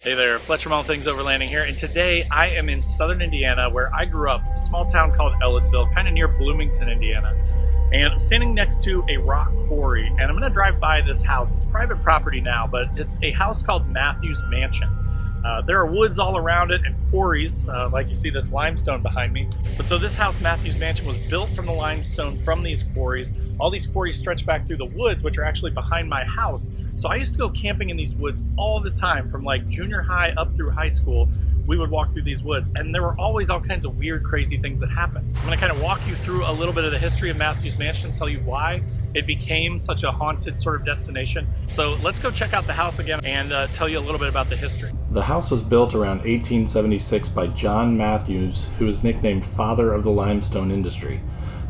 Hey there, Fletcher from All Things Overlanding here, and today I am in southern Indiana where I grew up, a small town called Ellettsville, kind of near Bloomington, Indiana. And I'm standing next to a rock quarry, and I'm going to drive by this house. It's private property now, but it's a house called Matthews Mansion. There are woods all around it and quarries, like you see this limestone behind me. But so this house, Matthews Mansion, was built from the limestone from these quarries. All these quarries stretch back through the woods, which are actually behind my house. So I used to go camping in these woods all the time, from like junior high up through high school. We would walk through these woods, and there were always all kinds of weird, crazy things that happened. I'm going to kind of walk you through a little bit of the history of Matthews Mansion, tell you why it became such a haunted sort of destination. So let's go check out the house again and tell you a little bit about the history. The house was built around 1876 by John Matthews, who is nicknamed Father of the Limestone Industry.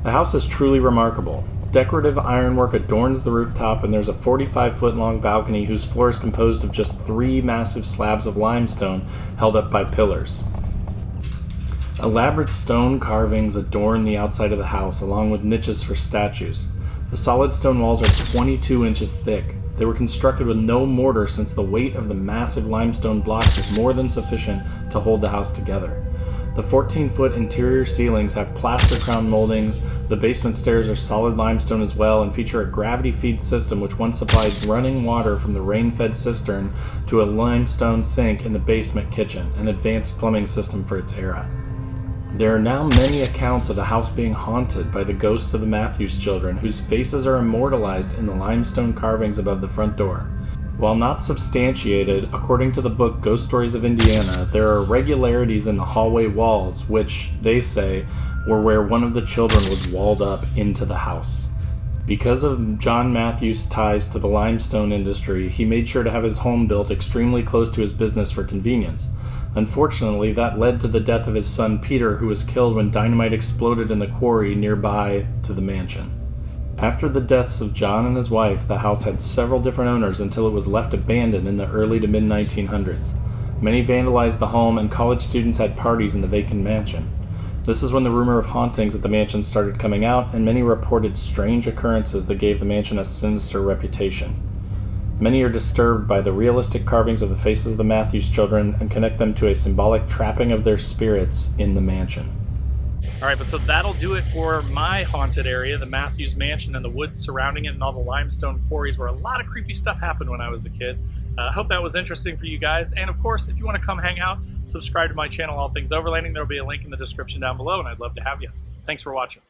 The house is truly remarkable. Decorative ironwork adorns the rooftop, and there's a 45-foot long balcony whose floor is composed of just 3 massive slabs of limestone held up by pillars. Elaborate stone carvings adorn the outside of the house, along with niches for statues. The solid stone walls are 22 inches thick. They were constructed with no mortar, since the weight of the massive limestone blocks is more than sufficient to hold the house together. The 14-foot interior ceilings have plaster crown moldings. The basement stairs are solid limestone as well and feature a gravity feed system which once supplied running water from the rain-fed cistern to a limestone sink in the basement kitchen, an advanced plumbing system for its era. There are now many accounts of the house being haunted by the ghosts of the Matthews children, whose faces are immortalized in the limestone carvings above the front door. While not substantiated, according to the book Ghost Stories of Indiana, there are irregularities in the hallway walls, which, they say, were where one of the children was walled up into the house. Because of John Matthews' ties to the limestone industry, he made sure to have his home built extremely close to his business for convenience. Unfortunately, that led to the death of his son Peter, who was killed when dynamite exploded in the quarry nearby to the mansion. After the deaths of John and his wife, the house had several different owners until it was left abandoned in the early to mid-1900s. Many vandalized the home, and college students had parties in the vacant mansion. This is when the rumor of hauntings at the mansion started coming out, and many reported strange occurrences that gave the mansion a sinister reputation. Many are disturbed by the realistic carvings of the faces of the Matthews children and connect them to a symbolic trapping of their spirits in the mansion. All right, but so that'll do it for my haunted area, the Matthews Mansion and the woods surrounding it and all the limestone quarries where a lot of creepy stuff happened when I was a kid. I hope that was interesting for you guys. And of course, if you want to come hang out, subscribe to my channel, All Things Overlanding. There'll be a link in the description down below, and I'd love to have you. Thanks for watching.